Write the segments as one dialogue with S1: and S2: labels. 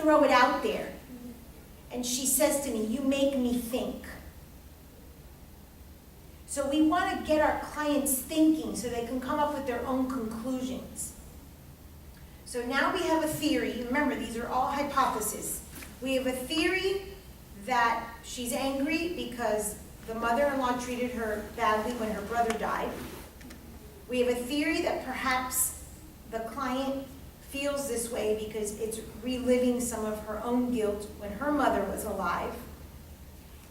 S1: throw it out there. And she says to me, you make me think. So we want to get our clients thinking so they can come up with their own conclusions. So now we have a theory. Remember, these are all hypotheses. We have a theory that she's angry because the mother-in-law treated her badly when her brother died. We have a theory that perhaps the client feels this way because it's reliving some of her own guilt when her mother was alive.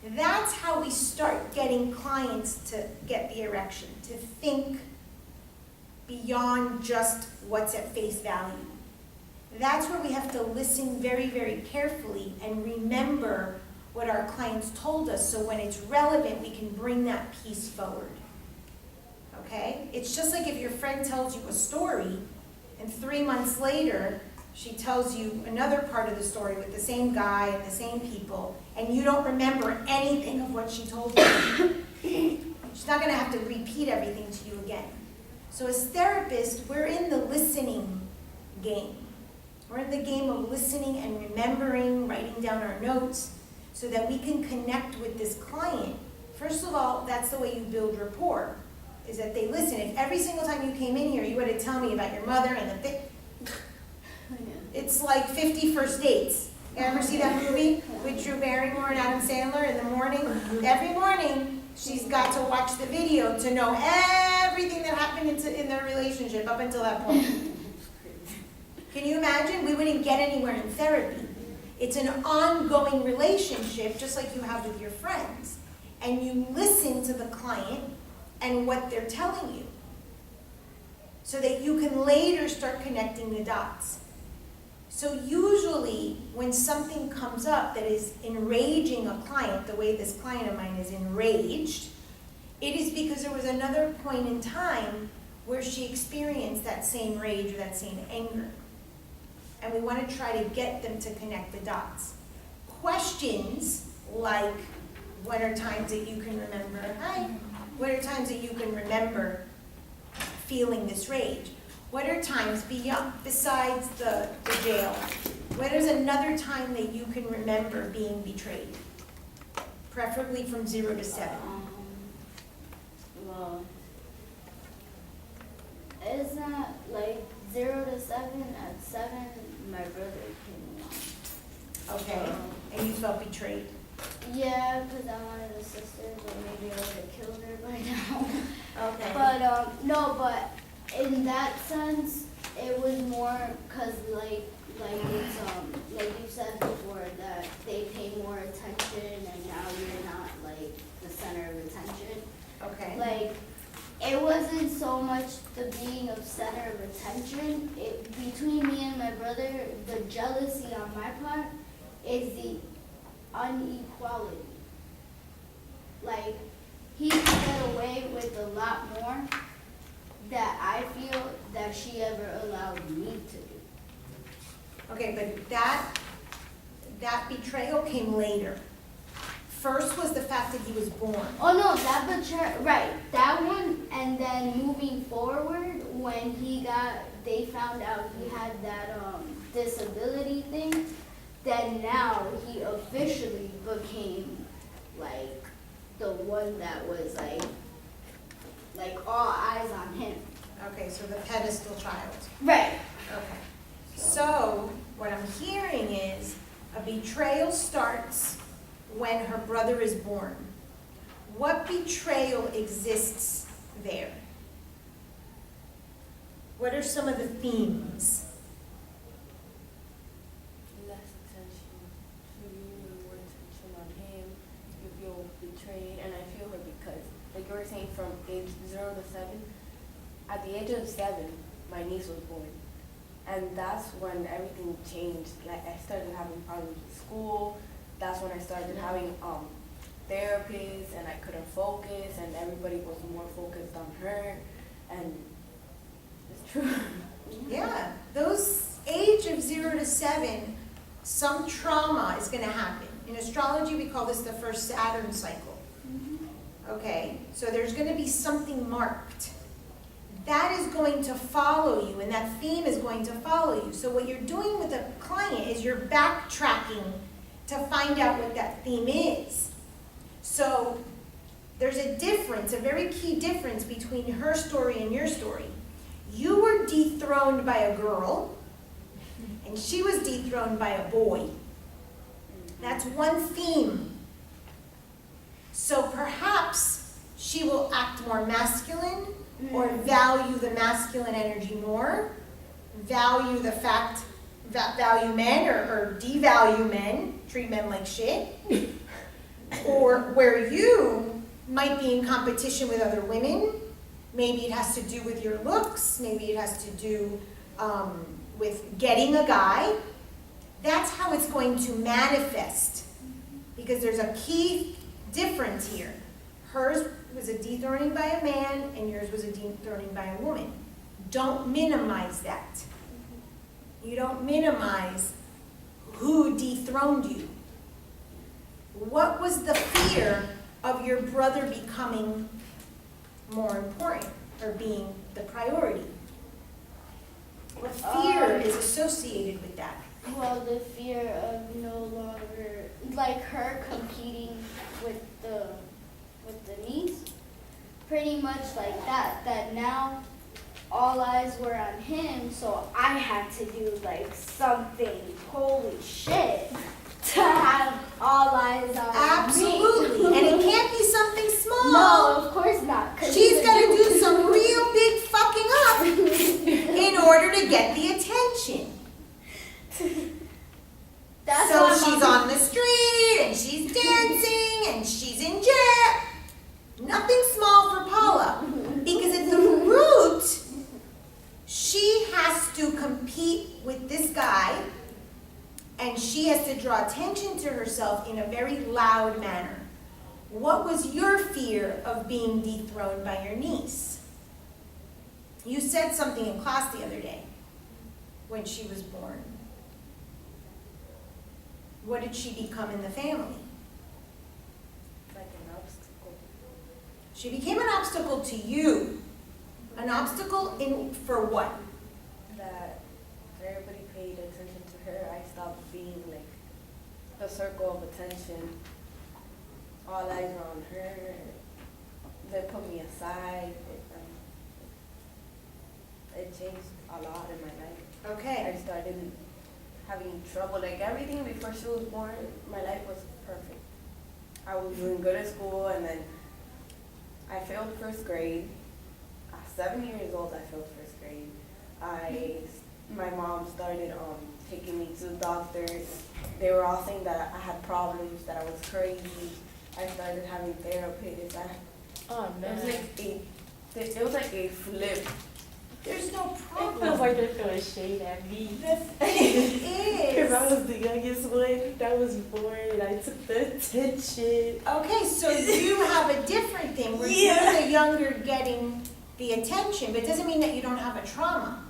S1: That's how we start getting clients to get the erection, to think beyond just what's at face value. That's where we have to listen very, very carefully and remember what our clients told us, so when it's relevant, we can bring that piece forward. Okay? It's just like if your friend tells you a story, and 3 months later, she tells you another part of the story with the same guy and the same people, and you don't remember anything of what she told you. She's not going to have to repeat everything to you again. So as therapists, we're in the listening game. We're in the game of listening and remembering, writing down our notes, so that we can connect with this client. First of all, that's the way you build rapport, is that they listen. If every single time you came in here, you had to tell me about your mother and the thing, it's like 50 First Dates. You ever see that movie with Drew Barrymore and Adam Sandler in the morning? Every morning, she's got to watch the video to know everything that happened in their relationship up until that point. Can you imagine? We wouldn't get anywhere in therapy. It's an ongoing relationship, just like you have with your friends. And you listen to the client and what they're telling you, so that you can later start connecting the dots. So usually, when something comes up that is enraging a client, the way this client of mine is enraged, it is because there was another point in time where she experienced that same rage or that same anger. And we want to try to get them to connect the dots. Questions like, what are times that you can remember, hi, what are times that you can remember feeling this rage? What are times besides the jail? What is another time that you can remember being betrayed? Preferably from 0 to 7.
S2: Well, isn't that like 0 to 7? At 7, my brother came along.
S1: Okay, and you felt betrayed?
S2: Yeah, because I wanted a sister, but maybe I would have killed her by now.
S1: Okay.
S2: But no, but in that sense, it was more because like it's like you said before, that they pay more attention and now you're not like the center of attention.
S1: Okay.
S2: Like, it wasn't so much the being of center of attention. Between me and my brother, the jealousy on my part is the inequality. Like, he can get away with a lot more that I feel that she ever allowed me to do.
S1: Okay, but that betrayal came later. First was the fact that he was born.
S2: Oh no, that betrayal, right, that one, and then moving forward, when they found out he had that disability thing, then now he officially became like the one that was like all eyes on him.
S1: Okay, so the pedestal child.
S2: Right.
S1: Okay. So what I'm hearing is a betrayal starts when her brother is born. What betrayal exists there? What are some of the themes?
S3: Less attention to you, more attention on him. You feel betrayed, and I feel her because, like you were saying, from age 0 to 7, at the age of 7, my niece was born. And that's when everything changed. Like, I started having problems with school. That's when I started having therapists, and I couldn't focus, and everybody was more focused on her. And it's true.
S1: Yeah, those age of 0 to 7, some trauma is going to happen. In astrology, we call this the first Saturn cycle. Okay, so there's going to be something marked. that is going to follow you, and that theme is going to follow you. So what you're doing with a client is you're backtracking to find out what that theme is. So there's a difference, a very key difference between her story and your story. You were dethroned by a girl, and she was dethroned by a boy. That's one theme. So perhaps she will act more masculine, or value the masculine energy more, value the fact that value men or devalue men, treat men like shit, or where you might be in competition with other women. Maybe it has to do with your looks, maybe it has to do with getting a guy. That's how it's going to manifest, because there's a key difference here. Hers was a dethroning by a man, and yours was a dethroning by a woman. Don't minimize that. You don't minimize who dethroned you. What was the fear of your brother becoming more important or being the priority? What fear is associated with that?
S2: Well, the fear of no longer, like her competing with the niece, pretty much like that. That now all eyes were on him, so I had to do like something holy shit to have all eyes on
S1: Absolutely.
S2: me.
S1: And it can't be something small.
S2: No, of course not. 'Cause
S1: She's
S2: he's a
S1: got to
S2: dude.
S1: do some real big fucking up in order to get the attention.
S2: That's
S1: So
S2: why
S1: she's
S2: Mom-
S1: on the street, and she's dancing, and she's in jet. Nothing small for Paula. Because at the root, she has to compete with this guy, and she has to draw attention to herself in a very loud manner. What was your fear of being dethroned by your niece? You said something in class the other day when she was born. What did she become in the family?
S3: Like an obstacle.
S1: She became an obstacle to you. An obstacle for what?
S3: That everybody paid attention to her. I stopped being like the circle of attention. All eyes were on her. They put me aside. It changed a lot in my life.
S1: Okay.
S3: I started having trouble. Like everything before she was born, my life was perfect. I was doing good at school, and then I failed first grade. At 7 years old, I failed first grade. My mom started taking me to the doctors. They were all saying that I had problems, that I was crazy. I started having therapists.
S4: Oh
S3: It
S4: man.
S3: was like a flip.
S1: There's no
S4: It
S1: problem.
S4: feels like they're throwing shade at me.
S1: It
S4: Because I
S1: is.
S4: was the youngest one that was born and I took the attention.
S1: Okay, so you have a different thing where
S4: Yeah.
S1: you're the younger getting the attention, but it doesn't mean that you don't have a trauma.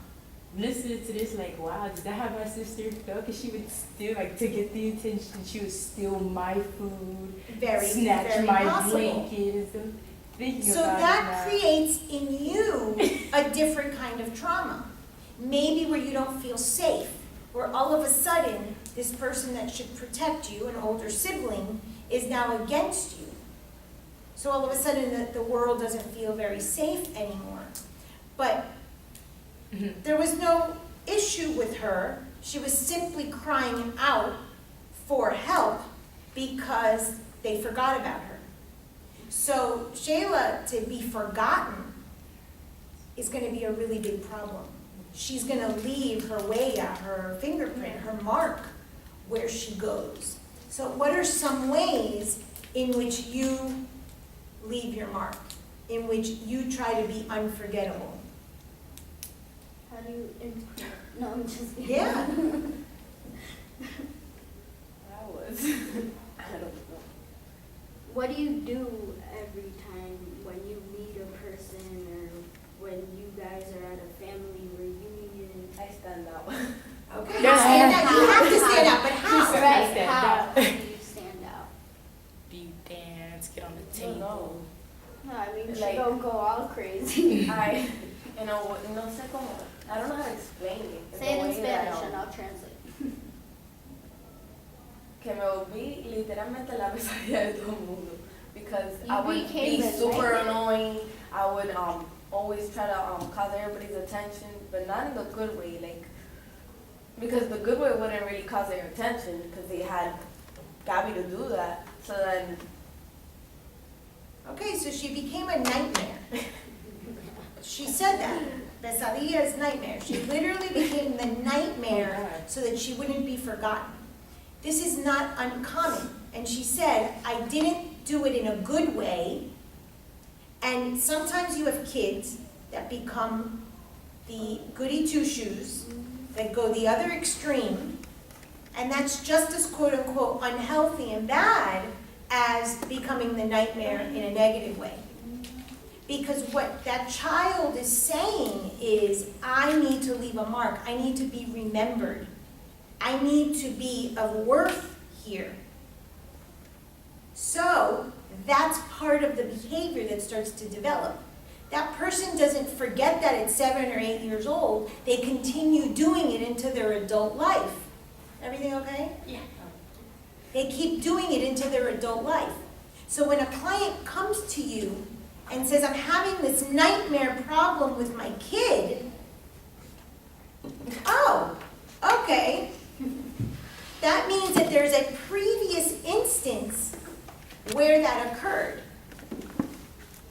S4: Listening to this, like, wow, did that how my sister felt? Because she would still, like, to get the attention, she would steal my food,
S1: Very,
S4: snatch
S1: very
S4: my
S1: possible.
S4: blankets. And thinking
S1: So
S4: about
S1: that
S4: it now.
S1: creates in you a different kind of trauma. Maybe where you don't feel safe, where all of a sudden this person that should protect you, an older sibling, is now against you. So all of a sudden the world doesn't feel very safe anymore. But there was no issue with her. She was simply crying out for help because they forgot about her. So Shayla, to be forgotten is going to be a really big problem. She's going to leave her way out, her fingerprint, her mark where she goes. So what are some ways in which you leave your mark, in which you try to be unforgettable?
S2: How do you improve? No, I'm just kidding.
S1: Yeah.
S3: I was. I don't know.
S2: What do you do every time when you meet a person or when you guys are at a family reunion?
S3: I stand out.
S1: Okay,
S4: Yeah.
S1: stand out. You have to stand out, but how?
S4: said-
S2: Right,
S4: stand
S2: how
S4: out.
S2: do you stand out?
S4: Do you dance, get on the
S3: I don't
S4: table?
S3: know.
S2: No, I mean, she
S3: Like-
S2: don't go all crazy.
S3: I you know, no sé cómo, I don't know how to explain it.
S2: Say it
S3: The
S2: in
S3: way that,
S2: Spanish and I'll translate.
S3: que me volví literalmente la pesadilla de todo el mundo. Because I
S2: You
S3: would
S2: became
S3: be
S2: it,
S3: super
S2: right?
S3: annoying. I would always try to cause everybody's attention, but not in the good way. Like, because the good way wouldn't really cause their attention because they had Gabby to do that. So then,
S1: Okay, so she became a nightmare. She said that. Pesadilla is nightmare. She literally became the nightmare so that she wouldn't be forgotten. This is not uncommon. And she said, I didn't do it in a good way. And sometimes you have kids that become the goody two-shoes, that go the other extreme, and that's just as quote-unquote unhealthy and bad as becoming the nightmare in a negative way. Because what that child is saying is, I need to leave a mark, I need to be remembered, I need to be of worth here. So, that's part of the behavior that starts to develop. That person doesn't forget that at 7 or 8 years old, they continue doing it into their adult life. Everything okay?
S2: Yeah.
S1: They keep doing it into their adult life. So when a client comes to you and says, I'm having this nightmare problem with my kid, oh, okay. That means that there's a previous instance where that occurred.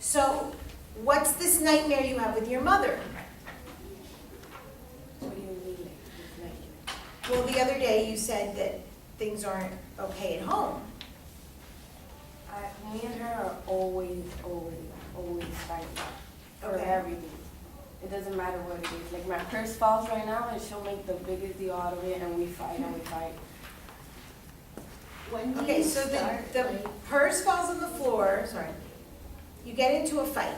S1: So what's this nightmare you have with your mother?
S3: what do you mean, like, this nightmare?
S1: Well, the other day you said that things aren't okay at home.
S3: Me and her are always fighting for
S1: Okay.
S3: everything. It doesn't matter what it is. Like my purse falls right now, and she'll make the biggest deal out of it, and we fight and we fight.
S2: When do
S1: Okay,
S2: you
S1: so
S2: start,
S1: the
S2: like,
S1: purse falls on the floor, sorry. You get into a fight.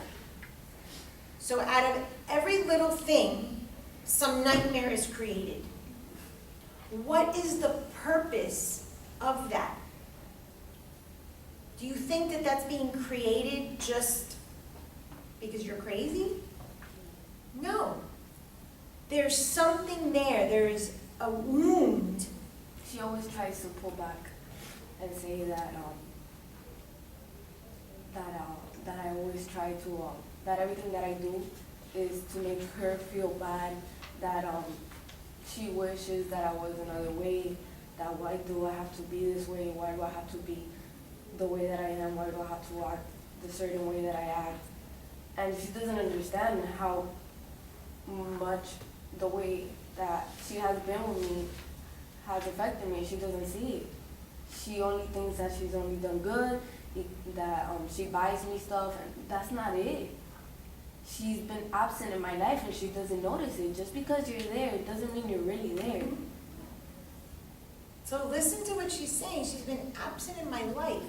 S1: So out of every little thing, some nightmare is created. What is the purpose of that? Do you think that that's being created just because you're crazy? No. There's something there. There's a wound.
S3: She always tries to pull back and say that that I always try to that everything that I do is to make her feel bad. That she wishes that I was another way. That why do I have to be this way? Why do I have to be the way that I am? Why do I have to act the certain way that I act? And she doesn't understand how much the way that she has been with me has affected me. She doesn't see it. She only thinks that she's only done good, that she buys me stuff, and that's not it. She's been absent in my life and she doesn't notice it. Just because you're there, it doesn't mean you're really there.
S1: So listen to what she's saying. She's been absent in my life.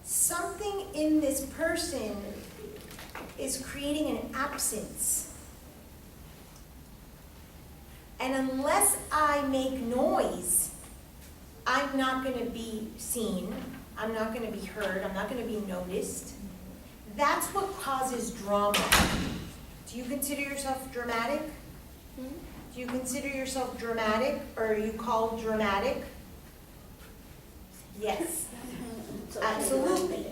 S1: Something in this person is creating an absence. And unless I make noise, I'm not going to be seen. I'm not going to be heard. I'm not going to be noticed. That's what causes drama. Do you consider yourself dramatic? Do you consider yourself dramatic, or are you called dramatic? Yes,
S2: it's okay.
S1: absolutely.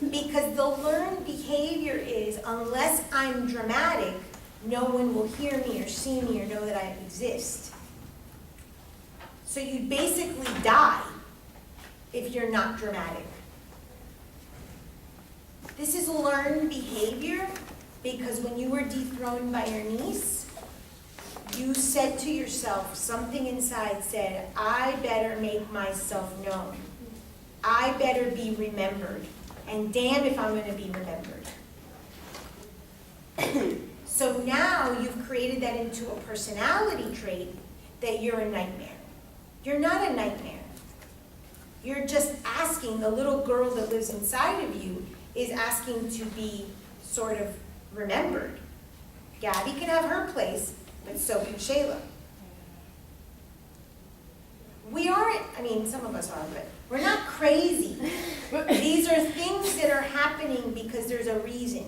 S1: Because the learned behavior is, unless I'm dramatic, no one will hear me or see me or know that I exist. So you basically die if you're not dramatic. This is learned behavior because when you were dethroned by your niece, you said to yourself, something inside said, I better make myself known. I better be remembered. And damn if I'm going to be remembered. So now you've created that into a personality trait that you're a nightmare. You're not a nightmare. You're just asking, the little girl that lives inside of you is asking to be sort of remembered. Gabby can have her place, but so can Shayla. We aren't, I mean, some of us are, but we're not crazy. These are things that are happening because there's a reason.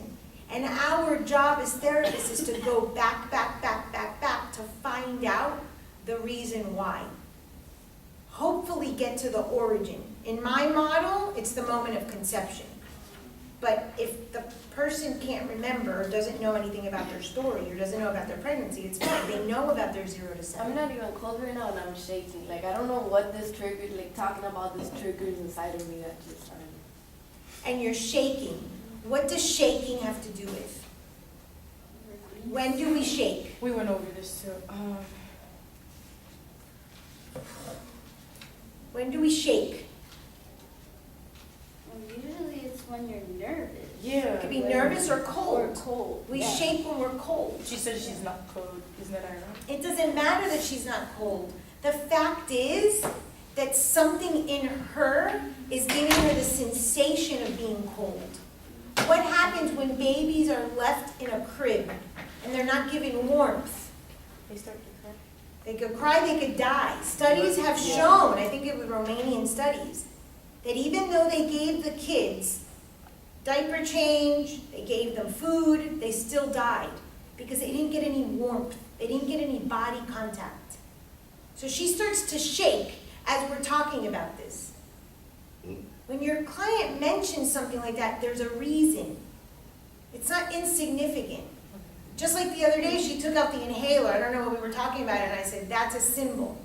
S1: And our job as therapists is to go back to find out the reason why. Hopefully get to the origin. In my model, it's the moment of conception. But if the person can't remember or doesn't know anything about their story or doesn't know about their pregnancy, it's fine. They know about their 0 to 7.
S3: I'm not even cold right now and I'm shaking. Like, I don't know what this triggered, like, talking about this triggers inside of me that just, I don't know.
S1: And you're shaking. What does shaking have to do with? When do we shake?
S4: We went over this too.
S1: When do we shake?
S2: Usually it's when you're nervous.
S4: Yeah.
S1: It could be nervous or cold.
S4: Cold.
S1: We
S4: Yeah.
S1: shake when we're cold.
S4: She said she's not cold. Isn't that ironic?
S1: It doesn't matter that she's not cold. The fact is that something in her is giving her the sensation of being cold. What happens when babies are left in a crib and they're not given warmth?
S4: They start to cry.
S1: They could cry, they could die. Studies have shown, I think it was Romanian studies, that even though they gave the kids diaper change, they gave them food, they still died because they didn't get any warmth. They didn't get any body contact. So she starts to shake as we're talking about this. When your client mentions something like that, there's a reason. It's not insignificant. Just like the other day, she took out the inhaler. I don't know what we were talking about, and I said, that's a symbol.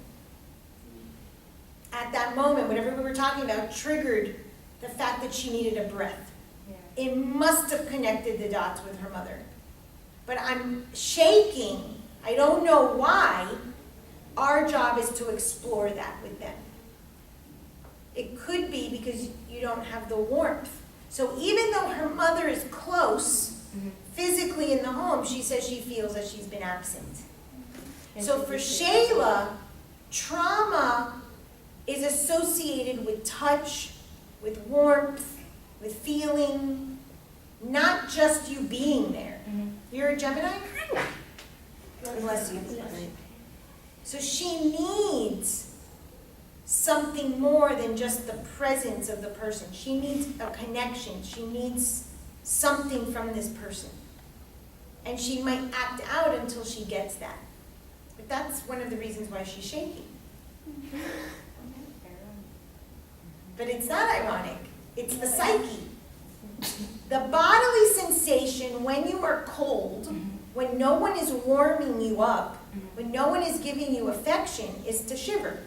S1: At that moment, whatever we were talking about triggered the fact that she needed a breath.
S4: Yeah.
S1: It must have connected the dots with her mother. But I'm shaking. I don't know why. Our job is to explore that with them. It could be because you don't have the warmth. So even though her mother is close, physically in the home, she says she feels that she's been absent. So for Shayla, trauma is associated with touch, with warmth, with feeling, not just you being there. You're a Gemini? Bless you. So she needs something more than just the presence of the person. She needs a connection. She needs something from this person. And she might act out until she gets that. But that's one of the reasons why she's shaking. But it's not ironic. It's the psyche. The bodily sensation when you are cold, when no one is warming you up, when no one is giving you affection, is to shiver.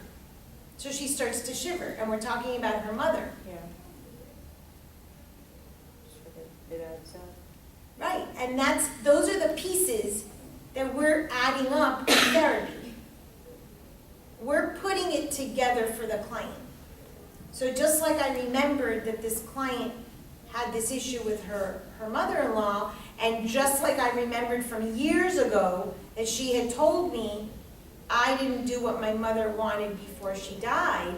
S1: So she starts to shiver, and we're talking about her mother.
S4: Yeah. It adds up.
S1: Right, and those are the pieces that we're adding up in therapy. We're putting it together for the client. So just like I remembered that this client had this issue with her mother-in-law, and just like I remembered from years ago that she had told me I didn't do what my mother wanted before she died,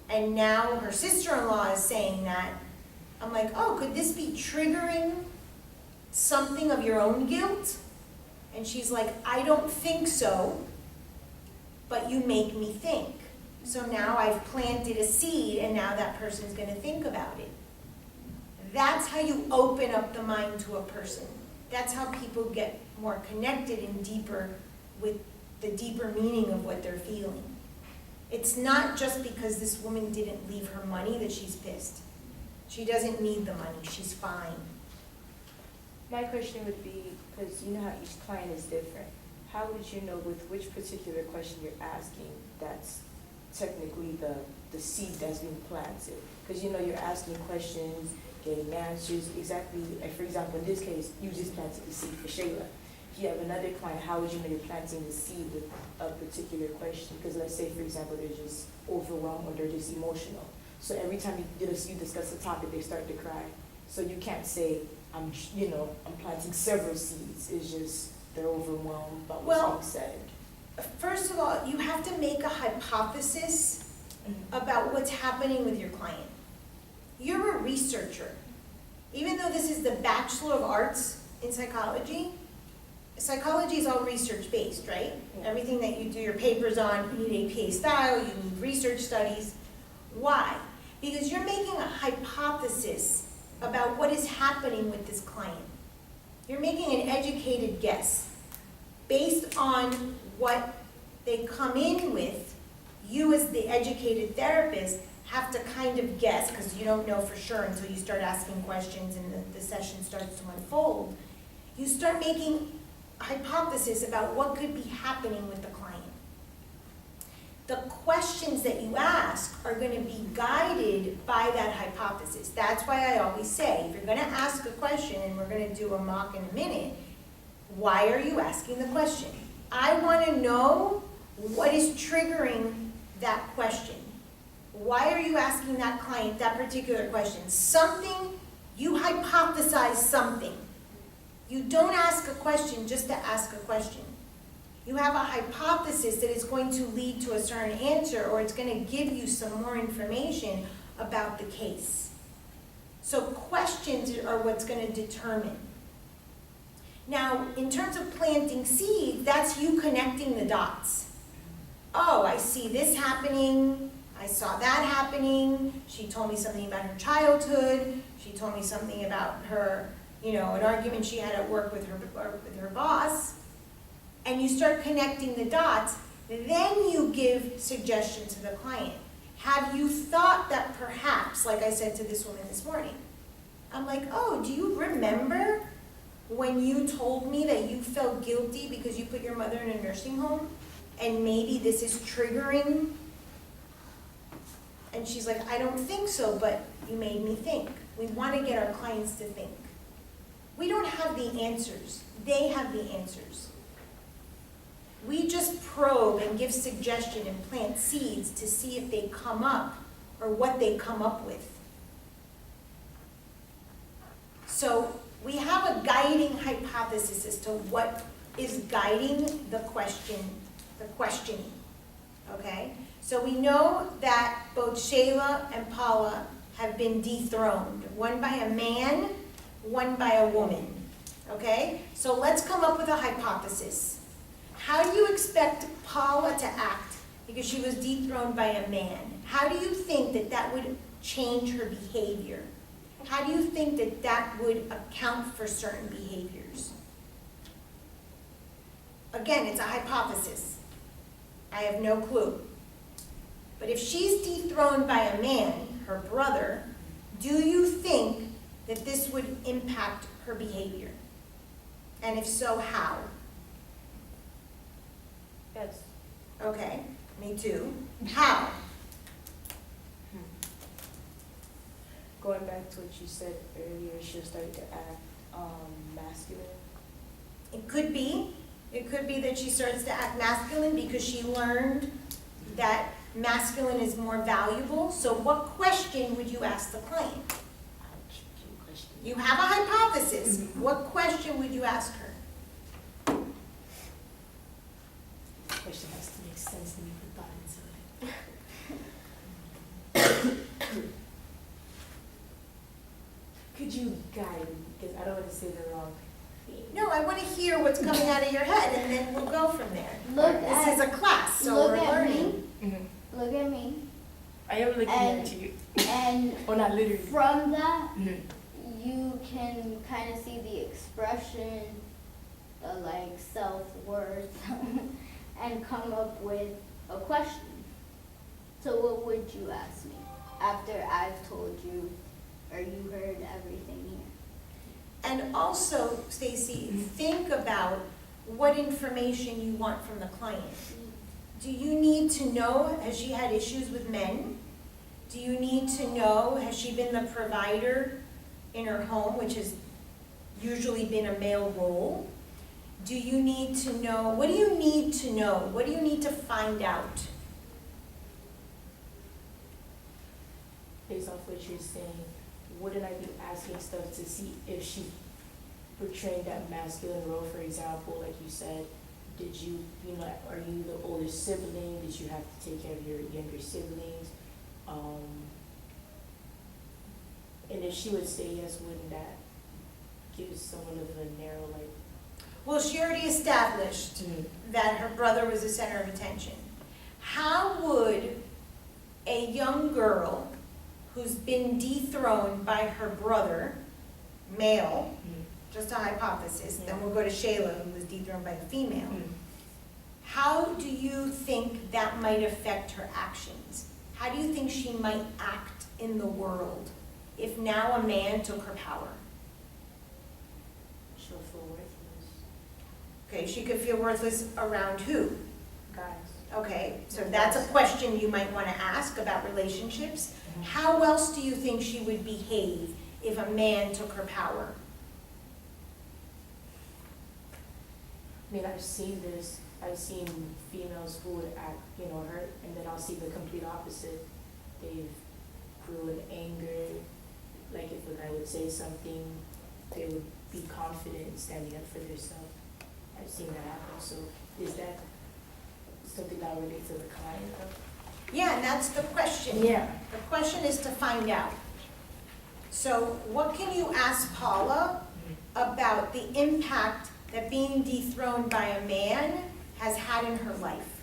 S1: and now her sister-in-law is saying that, I'm like, oh, could this be triggering something of your own guilt? And she's like, I don't think so, but you make me think. So now I've planted a seed, and now that person's going to think about it. That's how you open up the mind to a person. That's how people get more connected and deeper with the deeper meaning of what they're feeling. It's not just because this woman didn't leave her money that she's pissed. She doesn't need the money. She's fine.
S4: My question would be, because you know how each client is different, how would you know with which particular question you're asking that's technically the seed that's being planted? Because you know you're asking questions, getting answers, exactly, like for example, in this case, you just planted the seed for Shayla. If you have another client, how would you know you're planting the seed with a particular question? Because let's say, for example, they're just overwhelmed or they're just emotional. So every time you discuss a topic, they start to cry. So you can't say, I'm planting several seeds. It's just they're overwhelmed by what's being said.
S1: First of all, you have to make a hypothesis about what's happening with your client. You're a researcher. Even though this is the Bachelor of Arts in Psychology is all research-based, right?
S4: Yeah.
S1: Everything that you do your papers on, you need APA style, you need research studies. Why? Because you're making a hypothesis about what is happening with this client. You're making an educated guess. Based on what they come in with, you as the educated therapist have to kind of guess, because you don't know for sure until you start asking questions and the session starts to unfold. You start making a hypothesis about what could be happening with the client. The questions that you ask are going to be guided by that hypothesis. That's why I always say, if you're going to ask a question, and we're going to do a mock in a minute, why are you asking the question? I want to know what is triggering that question. Why are you asking that client that particular question? Something, you hypothesize something. You don't ask a question just to ask a question. You have a hypothesis that is going to lead to a certain answer, or it's going to give you some more information about the case. So questions are what's going to determine. Now, in terms of planting seeds, that's you connecting the dots. Oh, I see this happening. I saw that happening. She told me something about her childhood. She told me something about her, an argument she had at work with her boss. And you start connecting the dots, then you give suggestions to the client. Have you thought that perhaps, like I said to this woman this morning, I'm like, oh, do you remember when you told me that you felt guilty because you put your mother in a nursing home? And maybe this is triggering? And she's like, I don't think so, but you made me think. We want to get our clients to think. We don't have the answers. They have the answers. We just probe and give suggestion and plant seeds to see if they come up or what they come up with. So we have a guiding hypothesis as to what is guiding the questioning, okay? So we know that both Shayla and Paula have been dethroned, one by a man, one by a woman, okay? So let's come up with a hypothesis. How do you expect Paula to act because she was dethroned by a man? How do you think that that would change her behavior? How do you think that that would account for certain behaviors? Again, it's a hypothesis. I have no clue. But if she's dethroned by a man, her brother, do you think that this would impact her behavior? And if so, how?
S3: Yes.
S1: Okay, me too. How?
S4: Going back to what you said earlier, she'll start to act masculine.
S1: It could be. It could be that she starts to act masculine because she learned that masculine is more valuable. So what question would you ask the client? You have a hypothesis. What question would you ask her?
S5: Question has to make sense to me, put thought into it. Could you guide me? Because I don't want to say the wrong thing.
S1: No, I want to hear what's coming out of your head, and then we'll go from there. This is a class, so
S2: look
S1: we're
S2: at
S1: learning.
S2: me. Look at me.
S4: I am looking
S2: And-
S4: at you.
S2: And
S4: Oh, not literally.
S2: from that,
S4: Mhm.
S2: you can kind of see the expression, the self-worth, and come up with a question. So what would you ask me after I've told you or you heard everything here?
S1: And also, Stacy, think about what information you want from the client. Do you need to know, has she had issues with men? Do you need to know, has she been the provider in her home, which has usually been a male role? Do you need to know, what do you need to know? What do you need to find out?
S4: Based off what you're saying, wouldn't I be asking stuff to see if she portraying that masculine role, for example, like you said, did you, are you the older sibling? Did you have to take care of your younger siblings? And if she would say yes, wouldn't that give someone of a narrow,
S1: Well, she already established that her brother was the center of attention. How would a young girl who's been dethroned by her brother, male, just a hypothesis, then we'll go to Shayla, who was dethroned by a female. How do you think that might affect her actions? How do you think she might act in the world if now a man took her power?
S5: She'll feel worthless.
S1: Okay, she could feel worthless around who?
S5: Guys.
S1: Okay, so that's a question you might want to ask about relationships. How else do you think she would behave if a man took her power?
S4: I mean, I've seen this. I've seen females who would act, hurt, and then I'll see the complete opposite. They've grew in anger. Like if a guy would say something, they would be confident in standing up for themselves. I've seen that happen. So is that something that relates to the client?
S1: Yeah, and that's the question.
S4: Yeah.
S1: The question is to find out. So what can you ask Paula about the impact that being dethroned by a man has had in her life?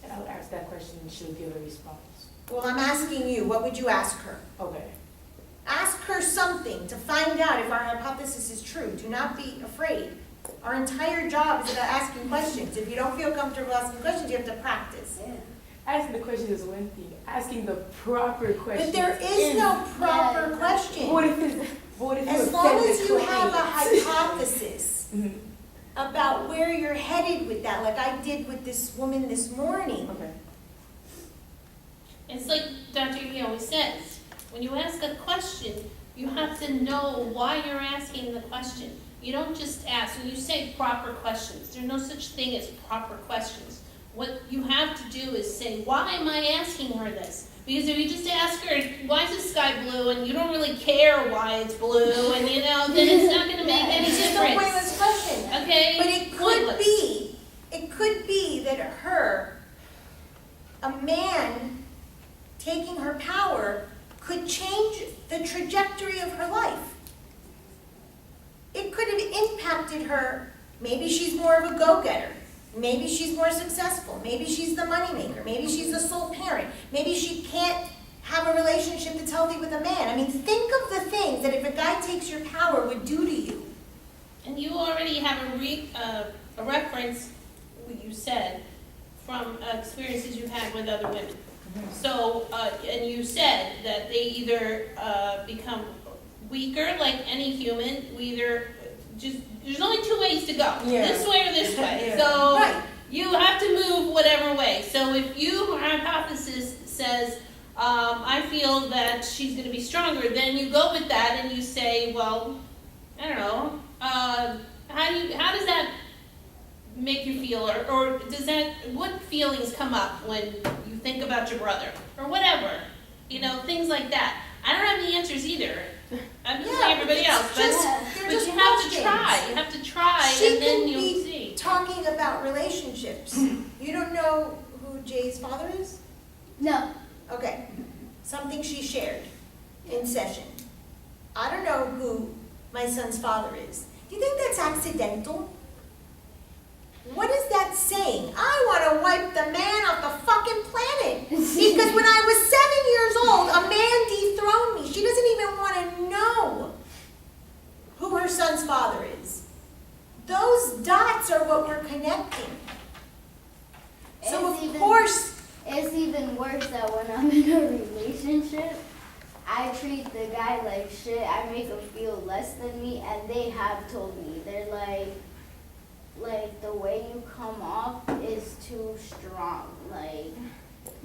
S4: And I would ask that question and she'll give a response.
S1: Well, I'm asking you, what would you ask her?
S4: Okay.
S1: Ask her something to find out if our hypothesis is true. Do not be afraid. Our entire job is about asking questions. If you don't feel comfortable asking questions, you have to practice.
S2: Yeah.
S4: Asking the question is one thing. Asking the proper question.
S1: But there is no proper question.
S4: What if it's, what if you
S1: As long
S4: offend
S1: as
S4: the
S1: you have a
S4: client?
S1: hypothesis about where you're headed with that, like I did with this woman this morning.
S4: Okay.
S6: It's like Dr. Eby always says, when you ask a question, you have to know why you're asking the question. You don't just ask, when you say proper questions, there's no such thing as proper questions. What you have to do is say, why am I asking her this? Because if you just ask her, why is the sky blue, and you don't really care why it's blue, and then it's not gonna make any
S1: It's just a
S6: difference.
S1: pointless question.
S6: Okay?
S1: But it could be that a man taking her power could change the trajectory of her life. It could have impacted her. Maybe she's more of a go-getter. Maybe she's more successful. Maybe she's the moneymaker. Maybe she's the sole parent. Maybe she can't have a relationship that's healthy with a man. I mean, think of the things that if a guy takes your power would do to you.
S6: And you already have a reference, what you said, from experiences you've had with other women. So, and you said that they either become weaker, like any human, there's only two ways to go,
S4: Yeah.
S6: this way or this way.
S4: Yeah.
S6: So,
S1: Right.
S6: you have to move whatever way. So if your hypothesis says, I feel that she's going to be stronger, then you go with that and you say, well, I don't know, how does that make you feel, or what feelings come up when you think about your brother, or whatever, things like that. I don't have the answers either. I'm just like everybody else, but
S1: They're
S6: you
S1: just
S6: have to
S1: questions.
S6: try. You have to try,
S1: She
S6: and then
S1: can
S6: you'll
S1: be
S6: see.
S1: talking about relationships. You don't know who Jay's father is?
S2: No.
S1: Okay. Something she shared in session. I don't know who my son's father is. Do you think that's accidental? What is that saying? I want to wipe the man off the fucking planet. Because when I was 7 years old, a man dethroned me. She doesn't even want to know who her son's father is. Those dots are what we're connecting. So
S2: It's
S1: of
S2: even-
S1: course,
S2: It's even worse that when I'm in a relationship, I treat the guy like shit. I make him feel less than me, and they have told me. They're like the way you come off is too strong. Like,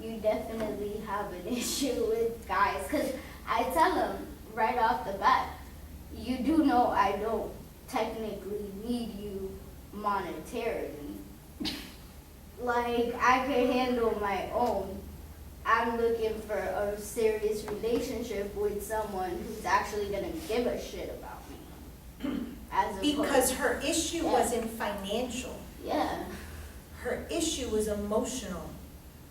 S2: you definitely have an issue with guys. Because I tell them right off the bat, you do know I don't technically need you monetarily. Like, I can handle my own. I'm looking for a serious relationship with someone who's actually gonna give a shit about me. As
S1: because
S2: opposed,
S1: her issue
S2: Yeah.
S1: wasn't financial.
S2: yeah,
S1: Her issue was emotional.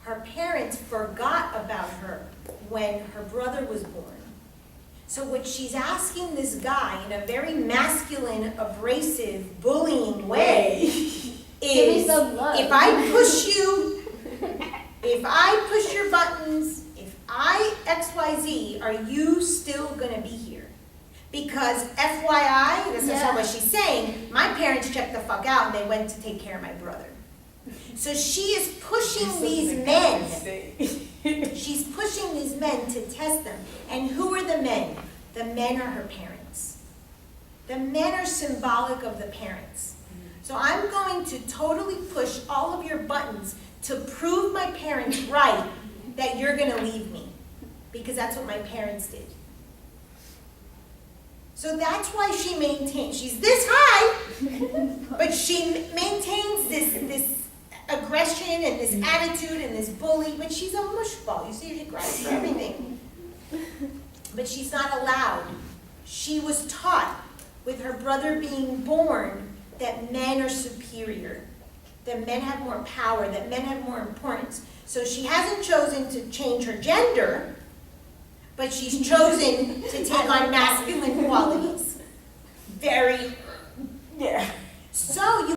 S1: Her parents forgot about her when her brother was born. So what she's asking this guy in a very masculine, abrasive, bullying way
S2: give me
S1: is,
S2: some love.
S1: if I push you, if I push your buttons, if I XYZ, are you still gonna be here? Because FYI, this is not what she's saying, my parents checked the fuck out and they went to take care of my brother. So she is pushing these men. She's pushing these men to test them. And who are the men? The men are her parents. The men are symbolic of the parents. So I'm going to totally push all of your buttons to prove my parents right that you're gonna leave me. Because that's what my parents did. So that's why she maintains, she's this high, but she maintains this aggression and this attitude and this bully, but she's a mushball. You see, she cries for everything. But she's not allowed. She was taught with her brother being born that men are superior, that men have more power, that men have more importance. So she hasn't chosen to change her gender, but she's chosen to take on masculine qualities. Very,
S4: Yeah.
S1: so you